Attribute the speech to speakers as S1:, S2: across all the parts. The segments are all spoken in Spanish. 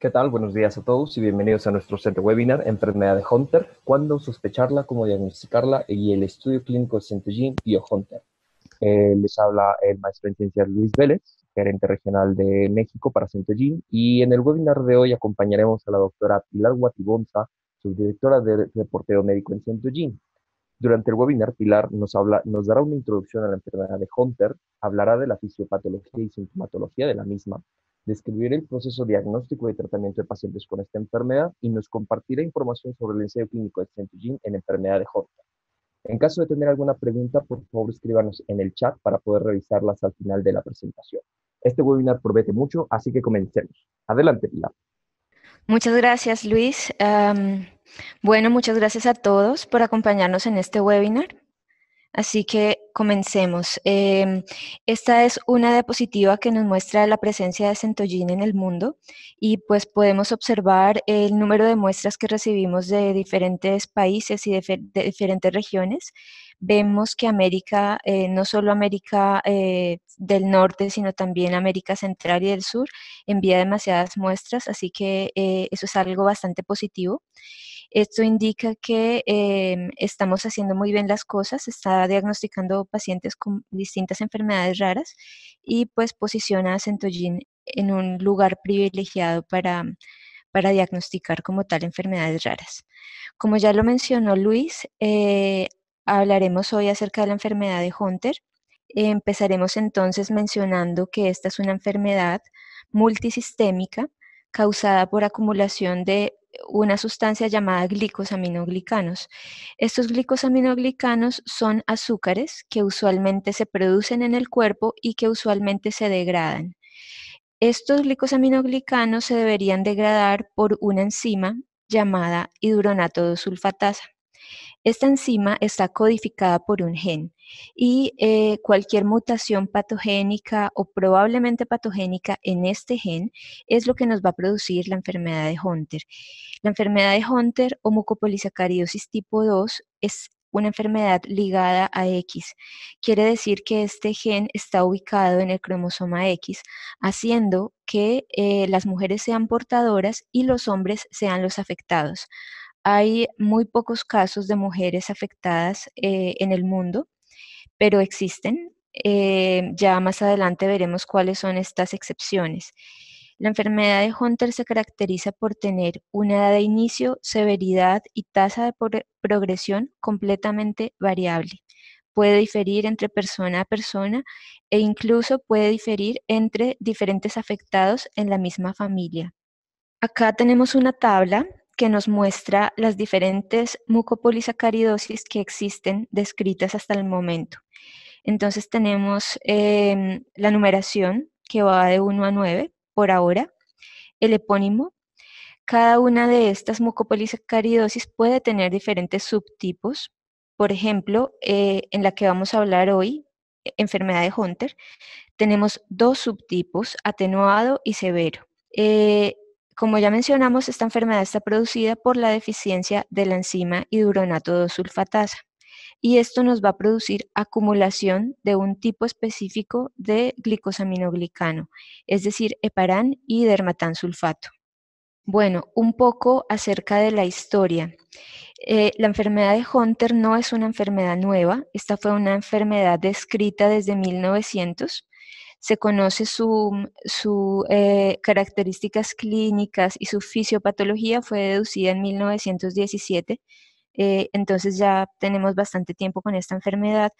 S1: ¿Qué tal? Buenos días a todos y bienvenidos a nuestro set de webinar Enfermedad de Hunter, cuándo sospecharla, cómo diagnosticarla y el estudio clínico de Centogene BioHunter. Les habla el maestro en ciencias Luis Vélez, gerente regional de México para Centogene, y en el webinar de hoy acompañaremos a la doctora Pilar Guatibonza, subdirectora de reporteo médico en Centogene. Durante el webinar, Pilar nos dará una introducción a la enfermedad de Hunter, hablará de la fisiopatología y sintomatología de la misma, describirá el proceso diagnóstico y tratamiento de pacientes con esta enfermedad y nos compartirá información sobre el ensayo clínico de Centogene en enfermedad de Hunter. En caso de tener alguna pregunta, por favor escríbanos en el chat para poder revisarlas al final de la presentación. Este webinar promete mucho, así que comencemos. Adelante, Pilar.
S2: Muchas gracias, Luis. Bueno, muchas gracias a todos por acompañarnos en este webinar. Así que comencemos. Esta es una diapositiva que nos muestra la presencia de Centogene en el mundo y pues podemos observar el número de muestras que recibimos de diferentes países y de diferentes regiones. Vemos que América, no solo América del Norte, sino también América Central y del Sur, envía demasiadas muestras, así que eso es algo bastante positivo. Esto indica que estamos haciendo muy bien las cosas, está diagnosticando pacientes con distintas enfermedades raras y pues posiciona a Centogene en un lugar privilegiado para diagnosticar como tal enfermedades raras. Como ya lo mencionó Luis, hablaremos hoy acerca de la enfermedad de Hunter. Empezaremos entonces mencionando que esta es una enfermedad multisistémica causada por acumulación de una sustancia llamada glicosaminoglicanos. Estos glicosaminoglicanos son azúcares que usualmente se producen en el cuerpo y que usualmente se degradan. Estos glicosaminoglicanos se deberían degradar por una enzima llamada hidronato 2-sulfatasa. Esta enzima está codificada por un gen y cualquier mutación patogénica o probablemente patogénica en este gen es lo que nos va a producir la enfermedad de Hunter. La enfermedad de Hunter o mucopolisacaridosis tipo 2 es una enfermedad ligada a X. Quiere decir que este gen está ubicado en el cromosoma X, haciendo que las mujeres sean portadoras y los hombres sean los afectados. Hay muy pocos casos de mujeres afectadas en el mundo, pero existen. Ya más adelante veremos cuáles son estas excepciones. La enfermedad de Hunter se caracteriza por tener una edad de inicio, severidad y tasa de progresión completamente variable. Puede diferir entre persona a persona e incluso puede diferir entre diferentes afectados en la misma familia. Acá tenemos una tabla que nos muestra las diferentes mucopolisacaridosis que existen descritas hasta el momento. Entonces tenemos la numeración que va de 1 a 9 por ahora, el epónimo. Cada una de estas mucopolisacaridosis puede tener diferentes subtipos. Por ejemplo, en la que vamos a hablar hoy, enfermedad de Hunter, tenemos dos subtipos, atenuado y severo. Como ya mencionamos, esta enfermedad está producida por la deficiencia de la enzima hidronato 2-sulfatasa y esto nos va a producir acumulación de un tipo específico de glicosaminoglicano, es decir, heparán y dermatansulfato. Bueno, un poco acerca de la historia. La enfermedad de Hunter no es una enfermedad nueva, esta fue una enfermedad descrita desde 1900. Se conoce sus características clínicas y su fisiopatología fue deducida en 1917. Entonces ya tenemos bastante tiempo con esta enfermedad,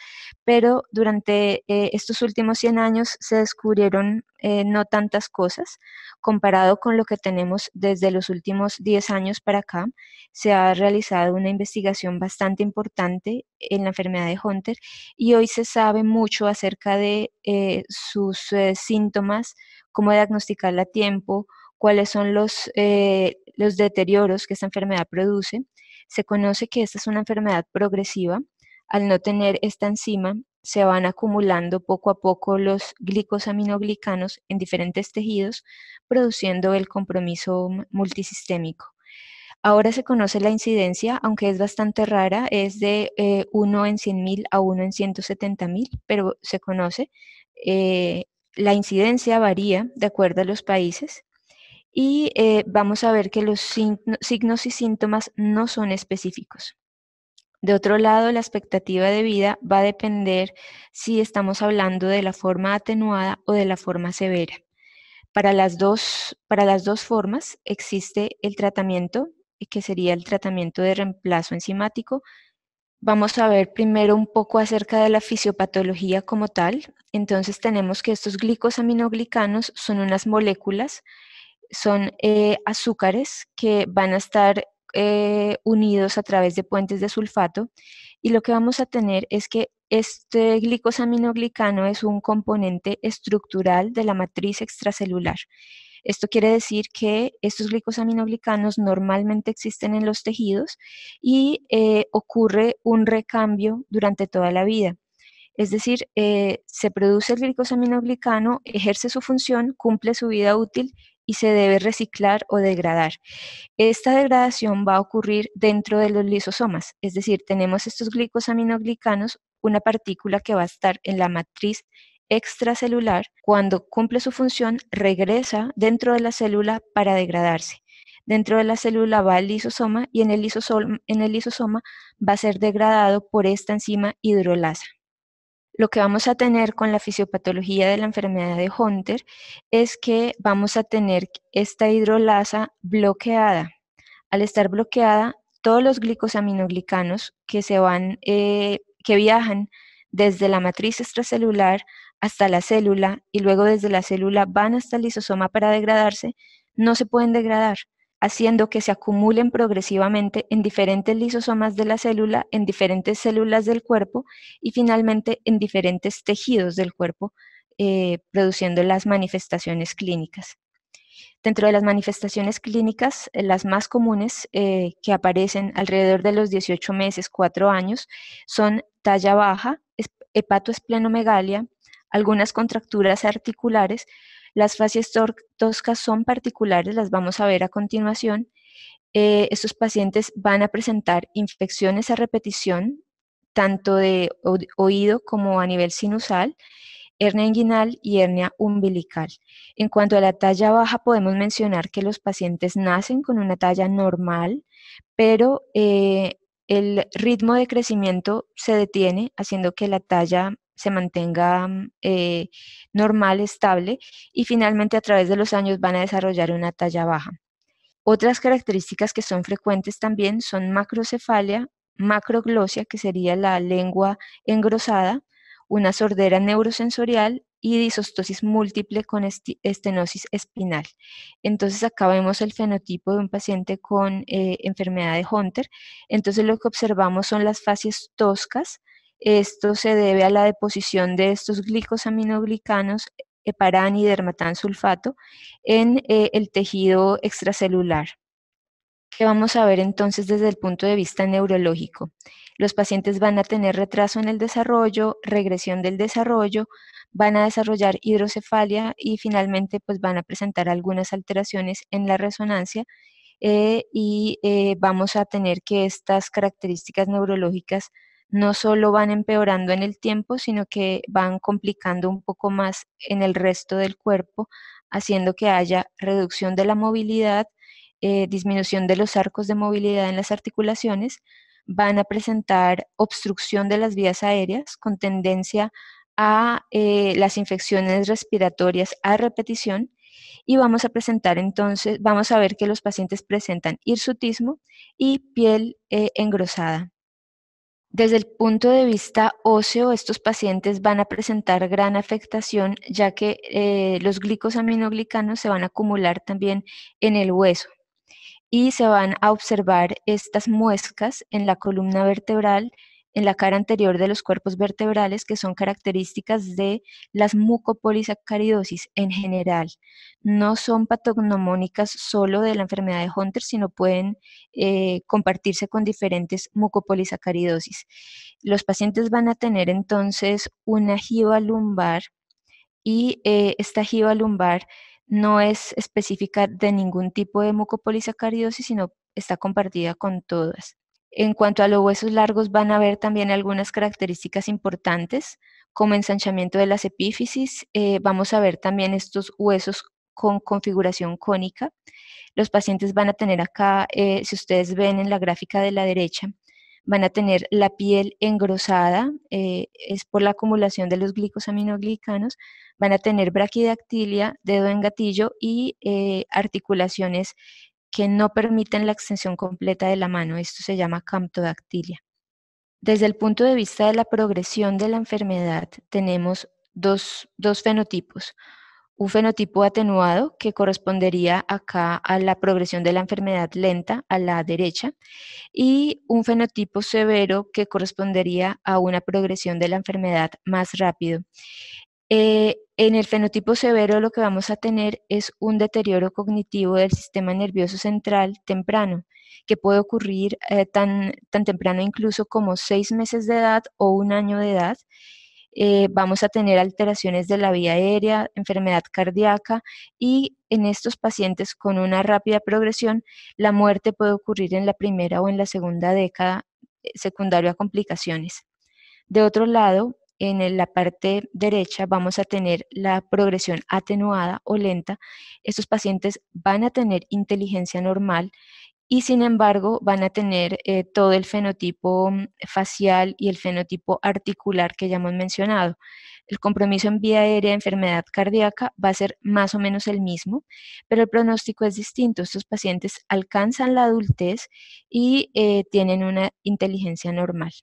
S2: pero durante estos últimos 100 años se descubrieron no tantas cosas comparado con lo que tenemos desde los últimos 10 años para acá. Se ha realizado una investigación bastante importante en la enfermedad de Hunter y hoy se sabe mucho acerca de sus síntomas, cómo diagnosticarla a tiempo, cuáles son los deterioros que esta enfermedad produce. Se conoce que esta es una enfermedad progresiva. Al no tener esta enzima, se van acumulando poco a poco los glicosaminoglicanos en diferentes tejidos, produciendo el compromiso multisistémico. Ahora se conoce la incidencia, aunque es bastante rara, es de 1 en 100.000 a 1 en 170.000, pero se conoce. La incidencia varía de acuerdo a los países y vamos a ver que los signos y síntomas no son específicos. De otro lado, la expectativa de vida va a depender si estamos hablando de la forma atenuada o de la forma severa. Para las dos formas existe el tratamiento, que sería el tratamiento de reemplazo enzimático. Vamos a ver primero un poco acerca de la fisiopatología como tal. Entonces tenemos que estos glicosaminoglicanos son unas moléculas, son azúcares que van a estar unidos a través de puentes de sulfato, y lo que vamos a tener es que este glicosaminoglicano es un componente estructural de la matriz extracelular. Esto quiere decir que estos glicosaminoglicanos normalmente existen en los tejidos y ocurre un recambio durante toda la vida. Es decir, se produce el glicosaminoglicano, ejerce su función, cumple su vida útil y se debe reciclar o degradar. Esta degradación va a ocurrir dentro de los lisosomas, es decir, tenemos estos glicosaminoglicanos, una partícula que va a estar en la matriz extracelular. Cuando cumple su función, regresa dentro de la célula para degradarse. Dentro de la célula va el lisosoma y en el lisosoma va a ser degradado por esta enzima hidrolasa. Lo que vamos a tener con la fisiopatología de la enfermedad de Hunter es que vamos a tener esta hidrolasa bloqueada. Al estar bloqueada, todos los glicosaminoglicanos que viajan desde la matriz extracelular hasta la célula y luego desde la célula van hasta el lisosoma para degradarse, no se pueden degradar, haciendo que se acumulen progresivamente en diferentes lisosomas de la célula, en diferentes células del cuerpo y finalmente en diferentes tejidos del cuerpo, produciendo las manifestaciones clínicas. Dentro de las manifestaciones clínicas, las más comunes que aparecen alrededor de los 18 meses, 4 años, son talla baja, hepatoesplenomegalia, algunas contracturas articulares. Las facies toscas son particulares, las vamos a ver a continuación. Estos pacientes van a presentar infecciones a repetición, tanto de oído como a nivel sinusal, hernia inguinal y hernia umbilical. En cuanto a la talla baja, podemos mencionar que los pacientes nacen con una talla normal, pero el ritmo de crecimiento se detiene, haciendo que la talla se mantenga normal, estable, y finalmente a través de los años van a desarrollar una talla baja. Otras características que son frecuentes también son macrocefalia, macroglosia, que sería la lengua engrosada, una sordera neurosensorial y disostosis múltiple con estenosis espinal. Entonces acá vemos el fenotipo de un paciente con enfermedad de Hunter. Entonces lo que observamos son las facies toscas. Esto se debe a la deposición de estos glicosaminoglicanos, heparán y dermatán sulfato, en el tejido extracelular. ¿Qué vamos a ver entonces desde el punto de vista neurológico? Los pacientes van a tener retraso en el desarrollo, regresión del desarrollo, van a desarrollar hidrocefalia y finalmente pues van a presentar algunas alteraciones en la resonancia, vamos a tener que estas características neurológicas no solo van empeorando en el tiempo, sino que van complicando un poco más en el resto del cuerpo, haciendo que haya reducción de la movilidad, disminución de los arcos de movilidad en las articulaciones, van a presentar obstrucción de las vías aéreas con tendencia a las infecciones respiratorias a repetición, y vamos a presentar entonces, vamos a ver que los pacientes presentan hirsutismo y piel engrosada. Desde el punto de vista óseo, estos pacientes van a presentar gran afectación, ya que los glicosaminoglicanos se van a acumular también en el hueso y se van a observar estas muescas en la columna vertebral, en la cara anterior de los cuerpos vertebrales, que son características de las mucopolisacaridosis en general. No son patognomónicas solo de la enfermedad de Hunter, sino pueden compartirse con diferentes mucopolisacaridosis. Los pacientes van a tener entonces una jiba lumbar, y esta jiba lumbar no es específica de ningún tipo de mucopolisacaridosis, sino está compartida con todas. En cuanto a los huesos largos, van a haber también algunas características importantes, como ensanchamiento de las epífisis. Vamos a ver también estos huesos con configuración cónica. Los pacientes van a tener acá, si ustedes ven en la gráfica de la derecha, van a tener la piel engrosada, es por la acumulación de los glicosaminoglicanos, van a tener braquidactilia, dedo en gatillo y articulaciones que no permiten la extensión completa de la mano. Esto se llama camptodactilia. Desde el punto de vista de la progresión de la enfermedad, tenemos dos fenotipos. Un fenotipo atenuado que correspondería acá a la progresión de la enfermedad lenta a la derecha y un fenotipo severo que correspondería a una progresión de la enfermedad más rápido. En el fenotipo severo lo que vamos a tener es un deterioro cognitivo del sistema nervioso central temprano, que puede ocurrir tan temprano incluso como 6 meses de edad o 1 año de edad. Vamos a tener alteraciones de la vía aérea, enfermedad cardíaca y en estos pacientes con una rápida progresión, la muerte puede ocurrir en la primera o en la segunda década, secundario a complicaciones. De otro lado, en la parte derecha vamos a tener la progresión atenuada o lenta. Estos pacientes van a tener inteligencia normal y sin embargo van a tener todo el fenotipo facial y el fenotipo articular que ya hemos mencionado. El compromiso en vía aérea, enfermedad cardíaca, va a ser más o menos el mismo, pero el pronóstico es distinto. Estos pacientes alcanzan la adultez y tienen una inteligencia normal.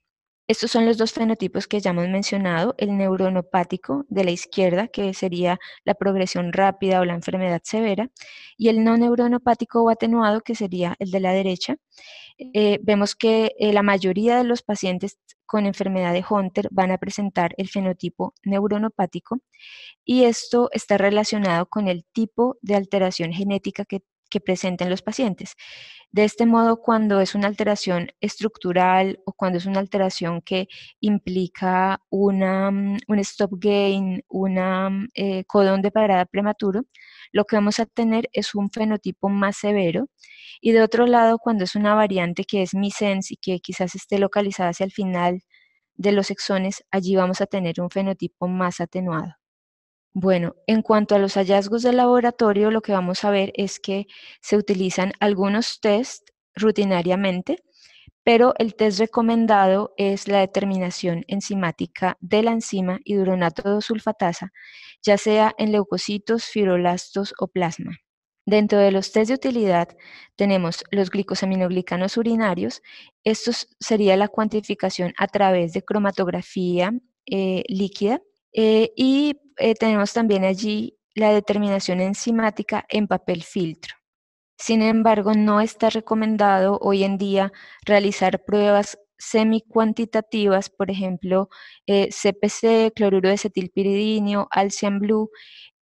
S2: Estos son los dos fenotipos que ya hemos mencionado, el neuronopático de la izquierda, que sería la progresión rápida o la enfermedad severa, y el no neuronopático o atenuado, que sería el de la derecha. Vemos que la mayoría de los pacientes con enfermedad de Hunter van a presentar el fenotipo neuronopático y esto está relacionado con el tipo de alteración genética que presenten los pacientes. De este modo, cuando es una alteración estructural o cuando es una alteración que implica un stop gain, codón de parada prematuro, lo que vamos a tener es un fenotipo más severo. Y de otro lado, cuando es una variante que es missense y que quizás esté localizada hacia el final de los exones, allí vamos a tener un fenotipo más atenuado. Bueno, en cuanto a los hallazgos de laboratorio, lo que vamos a ver es que se utilizan algunos test rutinariamente, pero el test recomendado es la determinación enzimática de la enzima hidronato sulfatasa, ya sea en leucocitos, fibroblastos o plasma. Dentro de los test de utilidad tenemos los glicosaminoglicanos urinarios. Esto sería la cuantificación a través de cromatografía líquida. Tenemos también allí la determinación enzimática en papel filtro. Sin embargo, no está recomendado hoy en día realizar pruebas semi-cuantitativas, por ejemplo, CPC, cloruro de acetilpiridinio, Alcian Blue.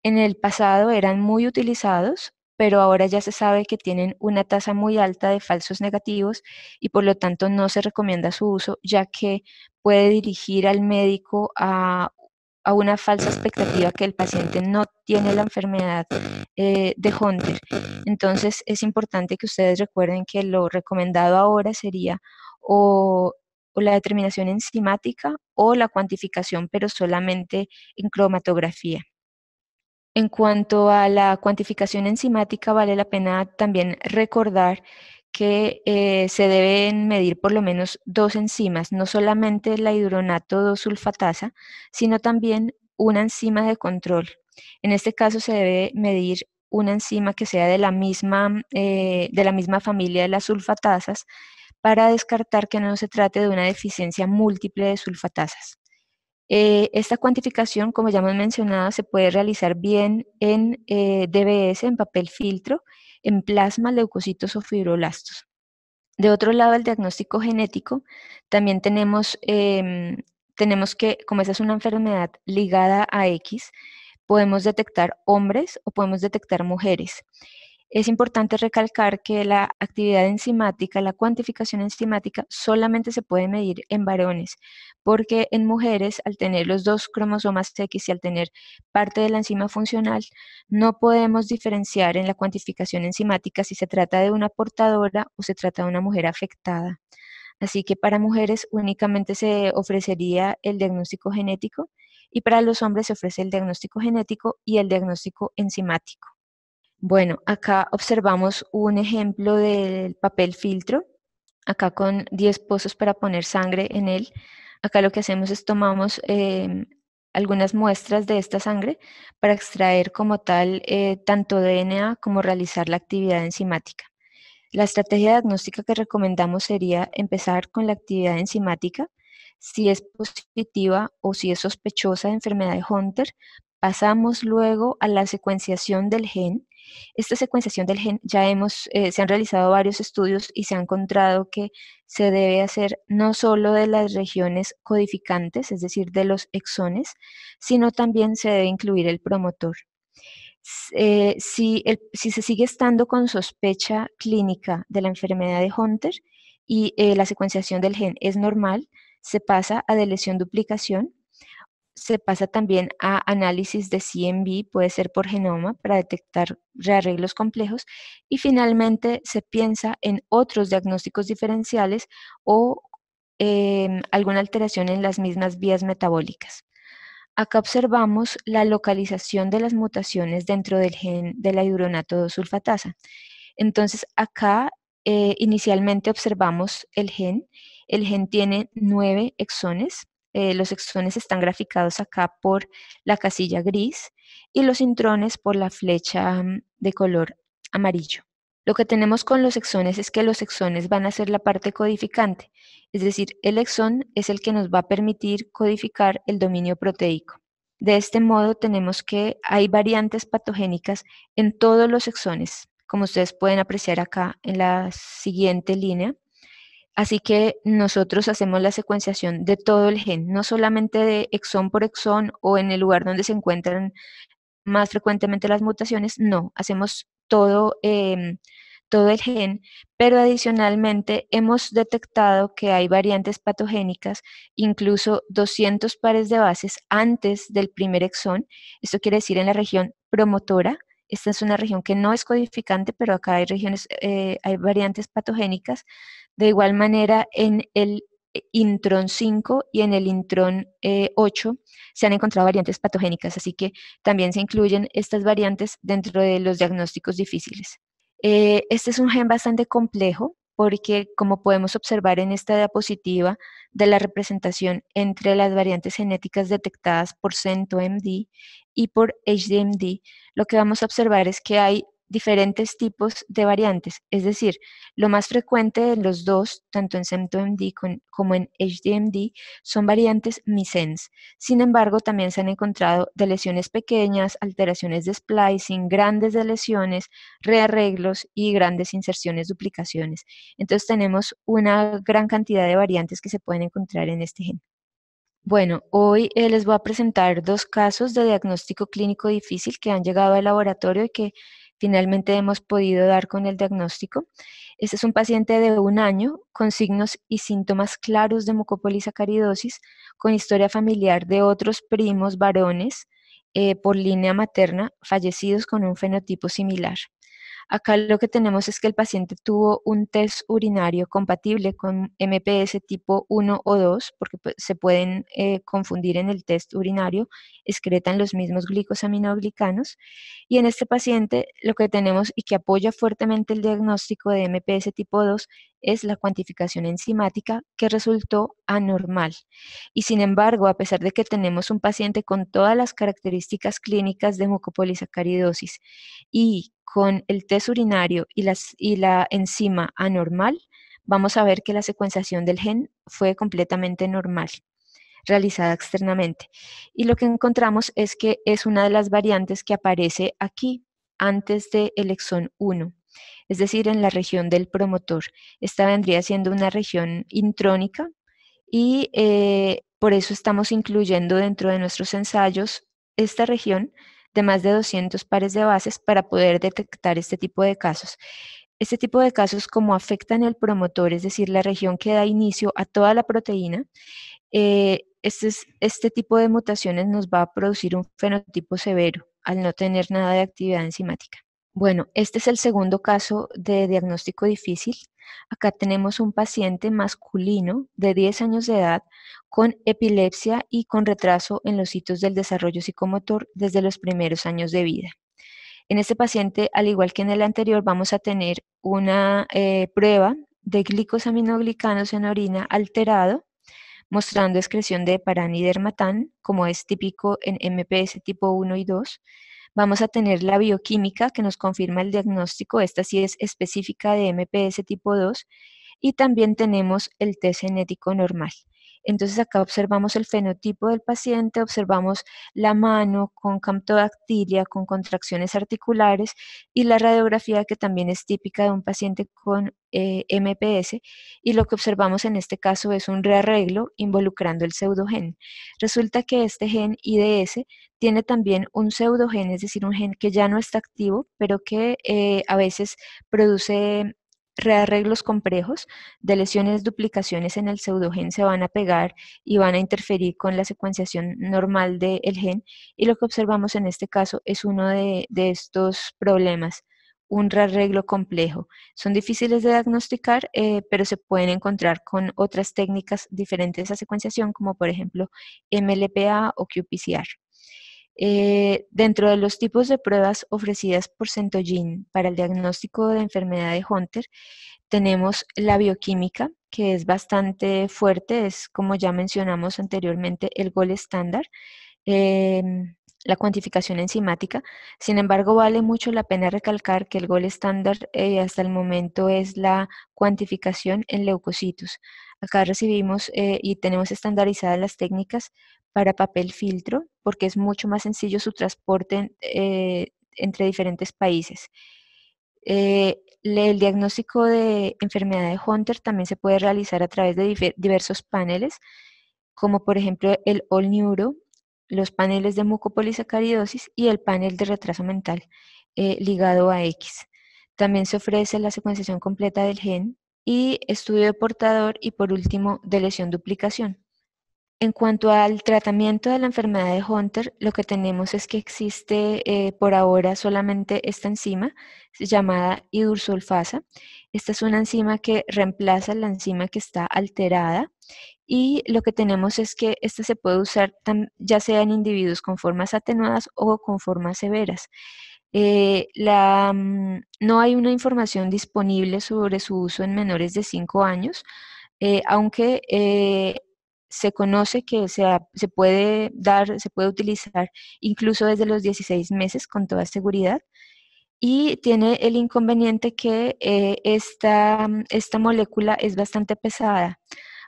S2: En el pasado eran muy utilizados, pero ahora ya se sabe que tienen una tasa muy alta de falsos negativos y por lo tanto no se recomienda su uso, ya que puede dirigir al médico a una falsa expectativa que el paciente no tiene la enfermedad de Hunter. Entonces es importante que ustedes recuerden que lo recomendado ahora sería o la determinación enzimática o la cuantificación, pero solamente en cromatografía. En cuanto a la cuantificación enzimática, vale la pena también recordar que se deben medir por lo menos dos enzimas, no solamente la hidronato 2-sulfatasa, sino también una enzima de control. En este caso se debe medir una enzima que sea de la misma familia de las sulfatasas para descartar que no se trate de una deficiencia múltiple de sulfatasas. Esta cuantificación, como ya hemos mencionado, se puede realizar bien en DBS, en papel filtro, en plasma, leucocitos o fibroblastos. De otro lado, el diagnóstico genético, también tenemos que, como esa es una enfermedad ligada a X, podemos detectar hombres o podemos detectar mujeres. Es importante recalcar que la actividad enzimática, la cuantificación enzimática, solamente se puede medir en varones, porque en mujeres, al tener los dos cromosomas X y al tener parte de la enzima funcional, no podemos diferenciar en la cuantificación enzimática si se trata de una portadora o se trata de una mujer afectada. Así que para mujeres únicamente se ofrecería el diagnóstico genético y para los hombres se ofrece el diagnóstico genético y el diagnóstico enzimático. Bueno, acá observamos un ejemplo del papel filtro, acá con 10 pozos para poner sangre en él. Acá lo que hacemos es tomamos algunas muestras de esta sangre para extraer como tal tanto DNA como realizar la actividad enzimática. La estrategia diagnóstica que recomendamos sería empezar con la actividad enzimática. Si es positiva o si es sospechosa de enfermedad de Hunter, pasamos luego a la secuenciación del gen. Esta secuenciación del gen se han realizado varios estudios y se ha encontrado que se debe hacer no solo de las regiones codificantes, es decir, de los exones, sino también se debe incluir el promotor. Si se sigue estando con sospecha clínica de la enfermedad de Hunter y la secuenciación del gen es normal, se pasa a deleción duplicación, se pasa también a análisis de CMV, puede ser por genoma, para detectar rearreglos complejos, y finalmente se piensa en otros diagnósticos diferenciales o alguna alteración en las mismas vías metabólicas. Acá observamos la localización de las mutaciones dentro del gen de la hidronato 2 sulfatasa. Entonces, acá inicialmente observamos el gen. El gen tiene 9 exones. Los exones están graficados acá por la casilla gris y los intrones por la flecha de color amarillo. Lo que tenemos con los exones es que los exones van a ser la parte codificante, es decir, el exón es el que nos va a permitir codificar el dominio proteico. De este modo tenemos que hay variantes patogénicas en todos los exones, como ustedes pueden apreciar acá en la siguiente línea. Así que nosotros hacemos la secuenciación de todo el gen, no solamente de exón por exón o en el lugar donde se encuentran más frecuentemente las mutaciones, no, hacemos todo el gen, pero adicionalmente hemos detectado que hay variantes patogénicas, incluso 200 pares de bases antes del primer exón. Esto quiere decir en la región promotora. Esta es una región que no es codificante, pero acá hay hay variantes patogénicas. De igual manera, en el intron 5 y en el intron 8 se han encontrado variantes patogénicas, así que también se incluyen estas variantes dentro de los diagnósticos difíciles. Este es un gen bastante complejo porque, como podemos observar en esta diapositiva de la representación entre las variantes genéticas detectadas por CENTO-MD y por HDMD, lo que vamos a observar es que hay diferentes tipos de variantes, es decir, lo más frecuente en los dos, tanto en CENTO-MD como en HDMD, son variantes missense. Sin embargo, también se han encontrado de lesiones pequeñas, alteraciones de splicing, grandes de lesiones, rearreglos y grandes inserciones, duplicaciones. Entonces tenemos una gran cantidad de variantes que se pueden encontrar en este gen. Bueno, hoy les voy a presentar dos casos de diagnóstico clínico difícil que han llegado al laboratorio y que finalmente hemos podido dar con el diagnóstico. Este es un paciente de 1 año con signos y síntomas claros de mucopolisacaridosis, con historia familiar de otros primos varones por línea materna fallecidos con un fenotipo similar. Acá lo que tenemos es que el paciente tuvo un test urinario compatible con MPS tipo 1 o 2, porque pues, se pueden confundir en el test urinario, excretan los mismos glicosaminoglicanos. Y en este paciente lo que tenemos y que apoya fuertemente el diagnóstico de MPS tipo 2 es la cuantificación enzimática que resultó anormal. Y sin embargo, a pesar de que tenemos un paciente con todas las características clínicas de mucopolisacaridosis y con el test urinario y la enzima anormal, vamos a ver que la secuenciación del gen fue completamente normal, realizada externamente. Y lo que encontramos es que es una de las variantes que aparece aquí, antes del exón 1, es decir, en la región del promotor. Esta vendría siendo una región intrónica y por eso estamos incluyendo dentro de nuestros ensayos esta región de más de 200 pares de bases para poder detectar este tipo de casos. Este tipo de casos, como afectan el promotor, es decir, la región que da inicio a toda la proteína, este tipo de mutaciones nos va a producir un fenotipo severo al no tener nada de actividad enzimática. Bueno, este es el segundo caso de diagnóstico difícil. Acá tenemos un paciente masculino de 10 años de edad con epilepsia y con retraso en los hitos del desarrollo psicomotor desde los primeros años de vida. En este paciente, al igual que en el anterior, vamos a tener una prueba de glicosaminoglicanos en orina alterado, mostrando excreción de heparán y dermatán, como es típico en MPS tipo 1 y 2. Vamos a tener la bioquímica que nos confirma el diagnóstico, esta sí es específica de MPS tipo 2, y también tenemos el test genético normal. Entonces acá observamos el fenotipo del paciente, observamos la mano con camptodactilia, con contracciones articulares y la radiografía que también es típica de un paciente con MPS, y lo que observamos en este caso es un rearreglo involucrando el pseudogen. Resulta que este gen IDS tiene también un pseudogen, es decir, un gen que ya no está activo, pero que a veces produce rearreglos complejos de lesiones, duplicaciones en el pseudogen se van a pegar y van a interferir con la secuenciación normal del gen, y lo que observamos en este caso es uno de estos problemas, un rearreglo complejo. Son difíciles de diagnosticar, pero se pueden encontrar con otras técnicas diferentes a secuenciación, como por ejemplo MLPA o qPCR. Dentro de los tipos de pruebas ofrecidas por Centogene para el diagnóstico de enfermedad de Hunter, tenemos la bioquímica, que es bastante fuerte, es como ya mencionamos anteriormente, el gol estándar, la cuantificación enzimática. Sin embargo, vale mucho la pena recalcar que el gol estándar hasta el momento es la cuantificación en leucocitos. Acá recibimos y tenemos estandarizadas las técnicas para papel filtro, porque es mucho más sencillo su transporte entre diferentes países. El diagnóstico de enfermedad de Hunter también se puede realizar a través de diversos paneles, como por ejemplo el All Neuro, los paneles de mucopolisacaridosis y el panel de retraso mental ligado a X. También se ofrece la secuenciación completa del gen y estudio de portador y por último de lesión duplicación. En cuanto al tratamiento de la enfermedad de Hunter, lo que tenemos es que existe por ahora solamente esta enzima llamada idursulfasa. Esta es una enzima que reemplaza la enzima que está alterada, y lo que tenemos es que esta se puede usar ya sea en individuos con formas atenuadas o con formas severas. No hay una información disponible sobre su uso en menores de 5 años, aunque se conoce que se puede dar, se puede utilizar incluso desde los 16 meses con toda seguridad, y tiene el inconveniente que esta molécula es bastante pesada.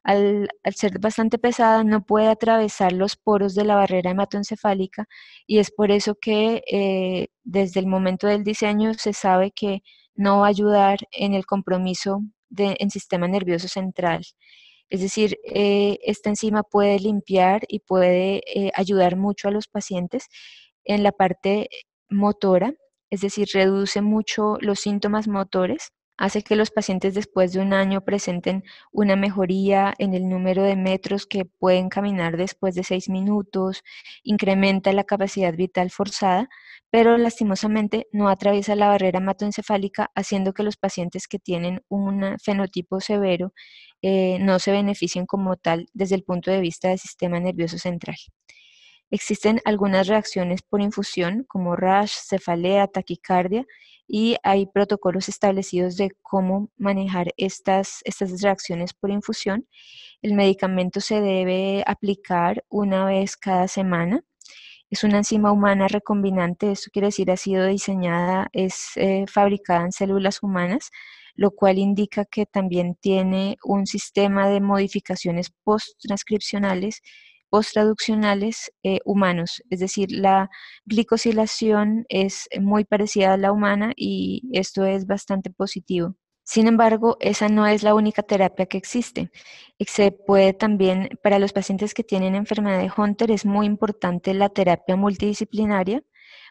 S2: Al ser bastante pesada, no puede atravesar los poros de la barrera hematoencefálica, y es por eso que desde el momento del diseño se sabe que no va a ayudar en el compromiso en sistema nervioso central. Es decir, esta enzima puede limpiar y puede ayudar mucho a los pacientes en la parte motora, es decir, reduce mucho los síntomas motores, hace que los pacientes después de un año presenten una mejoría en el número de metros que pueden caminar después de 6 minutos, incrementa la capacidad vital forzada, pero lastimosamente no atraviesa la barrera hematoencefálica, haciendo que los pacientes que tienen un fenotipo severo no se beneficien como tal desde el punto de vista del sistema nervioso central. Existen algunas reacciones por infusión como rash, cefalea, taquicardia, y hay protocolos establecidos de cómo manejar estas reacciones por infusión. El medicamento se debe aplicar una vez cada semana. Es una enzima humana recombinante, esto quiere decir ha sido diseñada, es fabricada en células humanas, lo cual indica que también tiene un sistema de modificaciones post-transcripcionales, post-traduccionales humanos, es decir, la glicosilación es muy parecida a la humana y esto es bastante positivo. Sin embargo, esa no es la única terapia que existe. Se puede también, para los pacientes que tienen enfermedad de Hunter, es muy importante la terapia multidisciplinaria,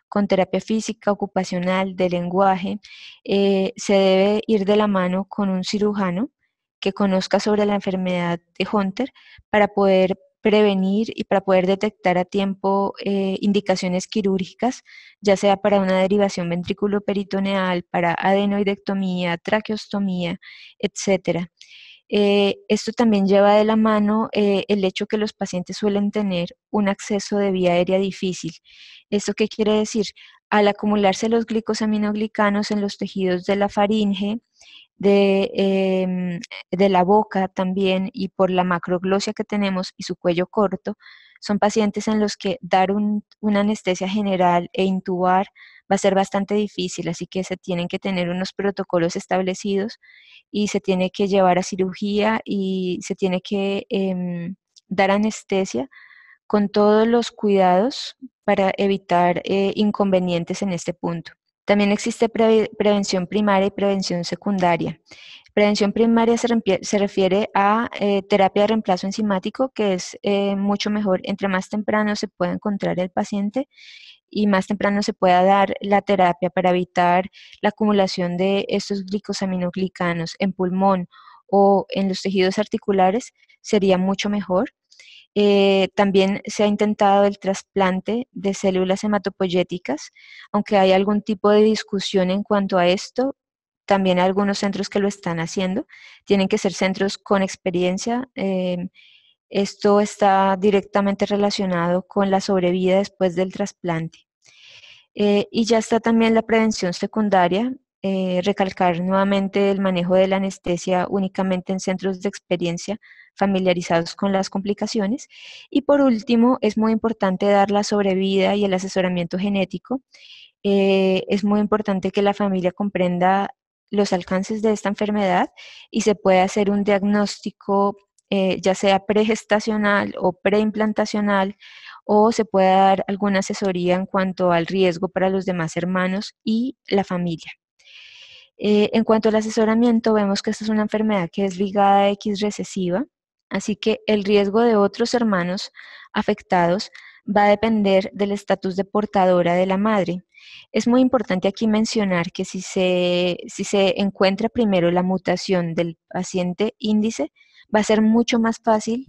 S2: con terapia física, ocupacional, de lenguaje. Se debe ir de la mano con un cirujano que conozca sobre la enfermedad de Hunter para poder prevenir y para poder detectar a tiempo indicaciones quirúrgicas, ya sea para una derivación ventrículo-peritoneal, para adenoidectomía, traqueostomía, etcétera. Esto también lleva de la mano el hecho que los pacientes suelen tener un acceso de vía aérea difícil. ¿Esto qué quiere decir? al acumularse los glicosaminoglicanos en los tejidos de la faringe, de la boca también y por la macroglosia que tenemos y su cuello corto, son pacientes en los que dar una anestesia general e intubar va a ser bastante difícil, así que se tienen que tener unos protocolos establecidos y se tiene que llevar a cirugía y se tiene que dar anestesia con todos los cuidados para evitar inconvenientes en este punto. También existe prevención primaria y prevención secundaria. Prevención primaria se refiere a terapia de reemplazo enzimático, que es mucho mejor entre más temprano se pueda encontrar el paciente y más temprano se pueda dar la terapia para evitar la acumulación de estos glicosaminoglicanos en pulmón o en los tejidos articulares, sería mucho mejor. También se ha intentado el trasplante de células hematopoyéticas, aunque hay algún tipo de discusión en cuanto a esto. También hay algunos centros que lo están haciendo. Tienen que ser centros con experiencia. Esto está directamente relacionado con la sobrevida después del trasplante. Y ya está también la prevención secundaria, recalcar nuevamente el manejo de la anestesia únicamente en centros de experiencia familiarizados con las complicaciones. Y por último, es muy importante dar la sobrevida y el asesoramiento genético. Es muy importante que la familia comprenda los alcances de esta enfermedad y se pueda hacer un diagnóstico, ya sea pregestacional o preimplantacional, o se puede dar alguna asesoría en cuanto al riesgo para los demás hermanos y la familia. En cuanto al asesoramiento, vemos que esta es una enfermedad que es ligada a X recesiva, así que el riesgo de otros hermanos afectados va a depender del estatus de portadora de la madre. Es muy importante aquí mencionar que si se encuentra primero la mutación del paciente índice, va a ser mucho más fácil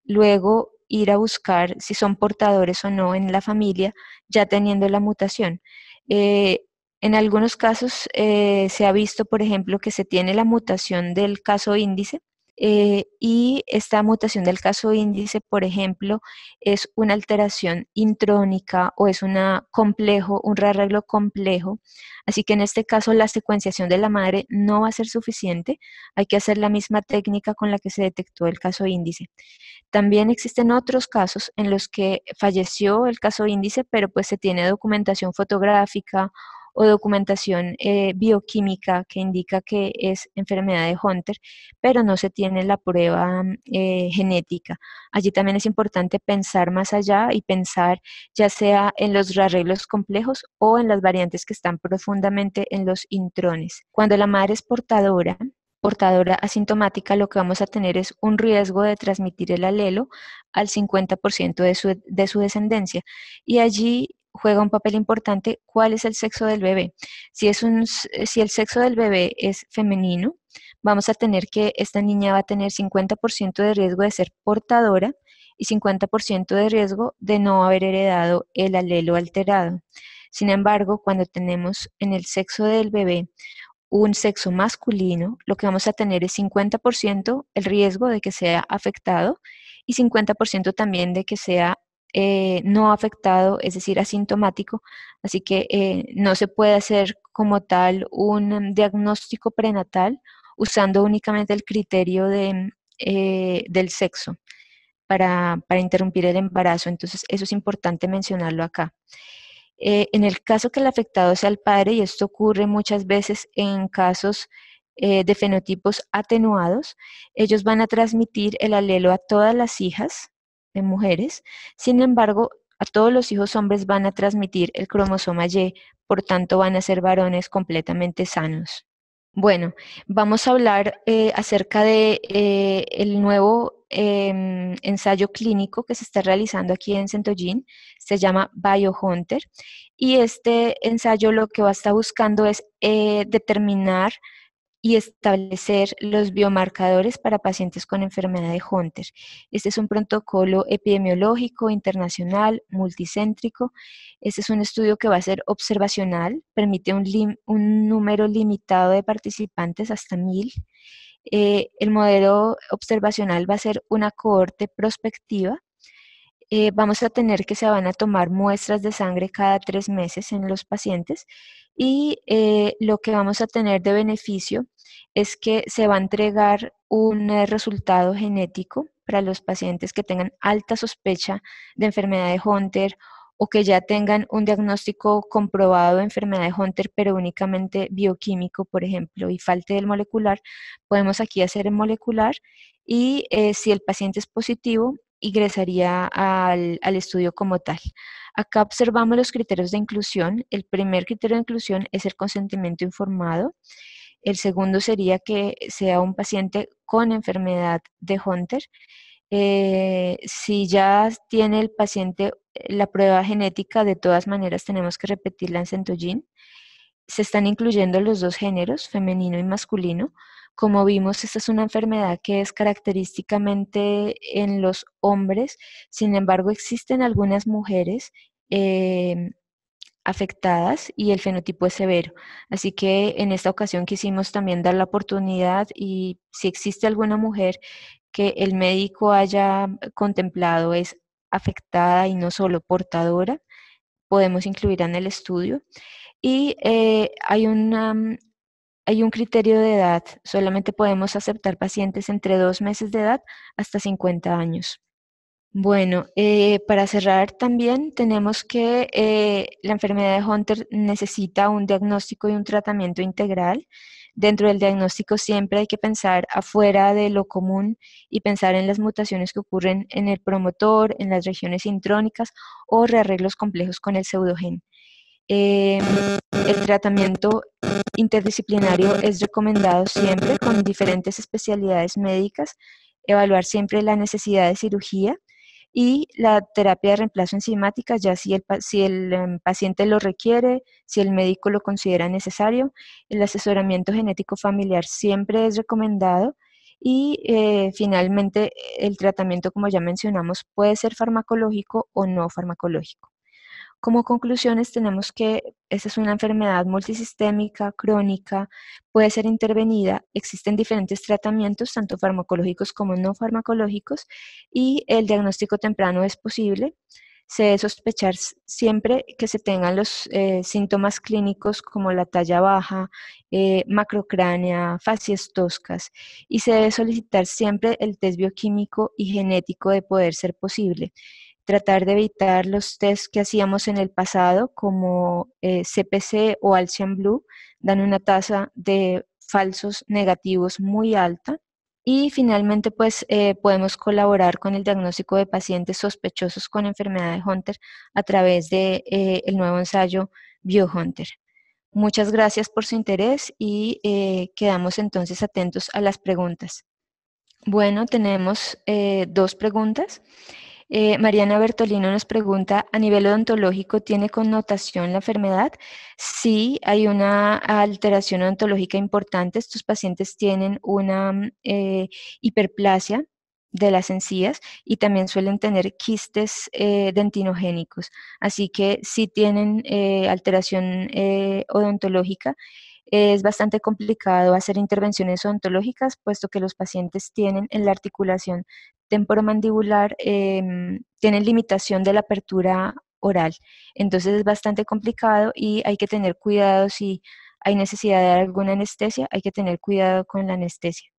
S2: luego ir a buscar si son portadores o no en la familia, ya teniendo la mutación. En algunos casos se ha visto, por ejemplo, que se tiene la mutación del caso índice y esta mutación del caso índice, por ejemplo, es una alteración intrónica o es un rearreglo complejo. Así que en este caso la secuenciación de la madre no va a ser suficiente. Hay que hacer la misma técnica con la que se detectó el caso índice. También existen otros casos en los que falleció el caso índice, pero pues se tiene documentación fotográfica o documentación bioquímica que indica que es enfermedad de Hunter, pero no se tiene la prueba genética. Allí también es importante pensar más allá y pensar ya sea en los arreglos complejos o en las variantes que están profundamente en los intrones. Cuando la madre es portadora asintomática, lo que vamos a tener es un riesgo de transmitir el alelo al 50% de su descendencia. Y allí juega un papel importante cuál es el sexo del bebé. Si el sexo del bebé es femenino, vamos a tener que esta niña va a tener 50% de riesgo de ser portadora y 50% de riesgo de no haber heredado el alelo alterado. Sin embargo, cuando tenemos en el sexo del bebé un sexo masculino, lo que vamos a tener es 50% el riesgo de que sea afectado y 50% también de que sea no afectado, es decir, asintomático. Así que no se puede hacer como tal un diagnóstico prenatal usando únicamente el criterio del sexo para interrumpir el embarazo. Entonces, eso es importante mencionarlo acá. En el caso que el afectado sea el padre, y esto ocurre muchas veces en casos de fenotipos atenuados, ellos van a transmitir el alelo a todas las hijas de mujeres. Sin embargo, a todos los hijos hombres van a transmitir el cromosoma Y, por tanto van a ser varones completamente sanos. Bueno, vamos a hablar acerca de el nuevo ensayo clínico que se está realizando aquí en Centogene. Se llama BioHunter y este ensayo lo que va a estar buscando es determinar y establecer los biomarcadores para pacientes con enfermedad de Hunter. Este es un protocolo epidemiológico internacional multicéntrico. Este es un estudio que va a ser observacional, permite un número limitado de participantes, hasta 1000. El modelo observacional va a ser una cohorte prospectiva Vamos a tener que se van a tomar muestras de sangre cada 3 meses en los pacientes y lo que vamos a tener de beneficio es que se va a entregar un resultado genético para los pacientes que tengan alta sospecha de enfermedad de Hunter o que ya tengan un diagnóstico comprobado de enfermedad de Hunter, pero únicamente bioquímico, por ejemplo, y falte el molecular, podemos aquí hacer el molecular y si el paciente es positivo, ingresaría al estudio como tal. Acá observamos los criterios de inclusión. El primer criterio de inclusión es el consentimiento informado. El segundo sería que sea un paciente con enfermedad de Hunter. Si ya tiene el paciente la prueba genética, de todas maneras tenemos que repetirla en Centogene. Se están incluyendo los dos géneros, femenino y masculino. Como vimos, esta es una enfermedad que es característicamente en los hombres, sin embargo, existen algunas mujeres eh, afectadas y el fenotipo es severo. Así que en esta ocasión quisimos también dar la oportunidad y si existe alguna mujer que el médico haya contemplado es afectada y no solo portadora, podemos incluir en el estudio. Y hay un criterio de edad, solamente podemos aceptar pacientes entre 2 meses de edad hasta 50 años. Bueno, para cerrar también tenemos que la enfermedad de Hunter necesita un diagnóstico y un tratamiento integral. Dentro del diagnóstico siempre hay que pensar afuera de lo común y pensar en las mutaciones que ocurren en el promotor, en las regiones intrónicas o rearreglos complejos con el pseudogen. Em, el tratamiento interdisciplinario es recomendado siempre con diferentes especialidades médicas, evaluar siempre la necesidad de cirugía y la terapia de reemplazo enzimática, ya si el paciente lo requiere, si el médico lo considera necesario. El asesoramiento genético familiar siempre es recomendado y finalmente el tratamiento, como ya mencionamos, puede ser farmacológico o no farmacológico. Como conclusiones tenemos que esta es una enfermedad multisistémica, crónica, puede ser intervenida, existen diferentes tratamientos, tanto farmacológicos como no farmacológicos, y el diagnóstico temprano es posible. Se debe sospechar siempre que se tengan los síntomas clínicos como la talla baja, macrocránea, facies toscas, y se debe solicitar siempre el test bioquímico y genético de poder ser posible, tratar de evitar los test que hacíamos en el pasado, como CPC o Alcian Blue, dan una tasa de falsos negativos muy alta. Y finalmente, pues podemos colaborar con el diagnóstico de pacientes sospechosos con enfermedad de Hunter a través de el nuevo ensayo BioHunter. Muchas gracias por su interés y quedamos entonces atentos a las preguntas. Bueno, tenemos 2 preguntas. Mariana Bertolino nos pregunta, ¿a nivel odontológico tiene connotación la enfermedad? Sí, hay una alteración odontológica importante. Estos pacientes tienen una hiperplasia de las encías y también suelen tener quistes dentinogénicos. Así que si tienen alteración odontológica. Es bastante complicado hacer intervenciones odontológicas, puesto que los pacientes tienen en la articulación temporomandibular, tienen limitación de la apertura oral. Entonces es bastante complicado y hay que tener cuidado si hay necesidad de dar alguna anestesia, hay que tener cuidado con la anestesia.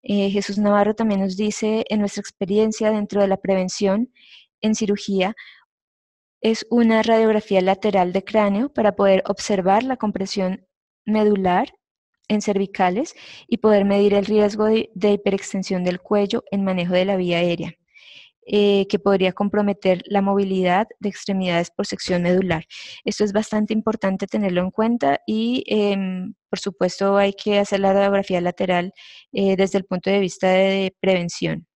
S2: Jesús Navarro también nos dice, en nuestra experiencia dentro de la prevención en cirugía, es una radiografía lateral de cráneo para poder observar la compresión medular en cervicales y poder medir el riesgo de hiperextensión del cuello en manejo de la vía aérea, que podría comprometer la movilidad de extremidades por sección medular. Esto es bastante importante tenerlo en cuenta y, por supuesto, hay que hacer la radiografía lateral desde el punto de vista de prevención.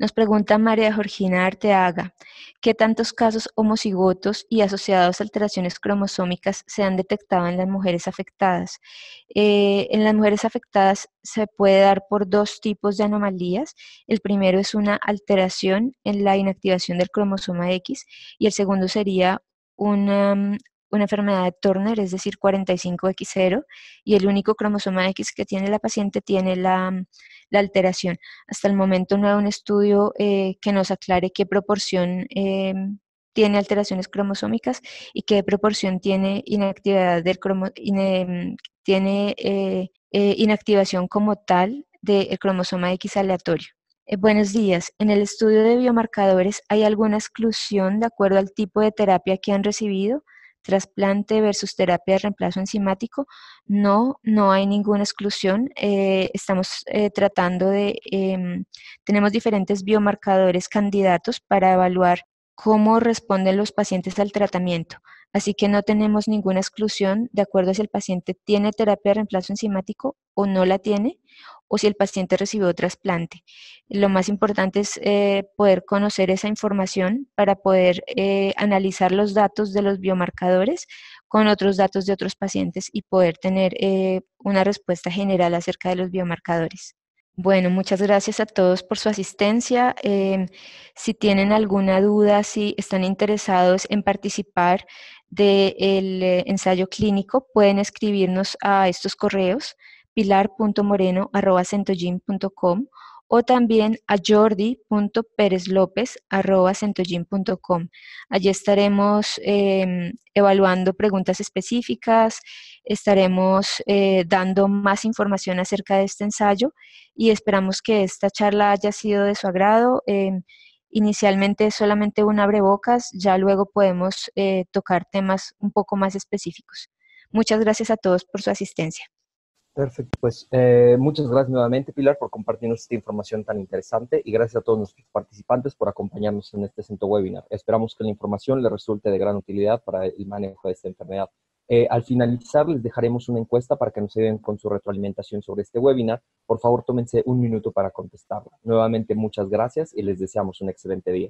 S2: Nos pregunta María Georgina Arteaga, ¿qué tantos casos homocigotos y asociados a alteraciones cromosómicas se han detectado en las mujeres afectadas? En las mujeres afectadas se puede dar por 2 tipos de anomalías. El primero es una alteración en la inactivación del cromosoma X y el segundo sería una una enfermedad de Turner, es decir, 45X0, y el único cromosoma X que tiene la paciente tiene la alteración. Hasta el momento no hay un estudio que nos aclare qué proporción tiene alteraciones cromosómicas y qué proporción tiene inactividad tiene inactivación como tal del cromosoma X aleatorio. Buenos días. En el estudio de biomarcadores, ¿hay alguna exclusión de acuerdo al tipo de terapia que han recibido? ¿Trasplante versus terapia de reemplazo enzimático? No, no hay ninguna exclusión. Estamos tratando tenemos diferentes biomarcadores candidatos para evaluar cómo responden los pacientes al tratamiento. Así que no tenemos ninguna exclusión de acuerdo a si el paciente tiene terapia de reemplazo enzimático o no la tiene, o si el paciente recibió trasplante. Lo más importante es poder conocer esa información para poder analizar los datos de los biomarcadores con otros datos de otros pacientes y poder tener una respuesta general acerca de los biomarcadores. Bueno, muchas gracias a todos por su asistencia. Si tienen alguna duda, si están interesados en participar del ensayo clínico, pueden escribirnos a estos correos pilar.moreno@centogym.com o también a jordi.perezlopez@centogym.com. Allí estaremos evaluando preguntas específicas, estaremos dando más información acerca de este ensayo y esperamos que esta charla haya sido de su agrado. Inicialmente es solamente un abrebocas, ya luego podemos tocar temas un poco más específicos. Muchas gracias a todos por su asistencia.
S1: Perfecto, pues muchas gracias nuevamente, Pilar, por compartirnos esta información tan interesante y gracias a todos nuestros participantes por acompañarnos en este centro webinar. Esperamos que la información les resulte de gran utilidad para el manejo de esta enfermedad. Al finalizar, les dejaremos una encuesta para que nos ayuden con su retroalimentación sobre este webinar. Por favor, tómense un minuto para contestarla. Nuevamente, muchas gracias y les deseamos un excelente día.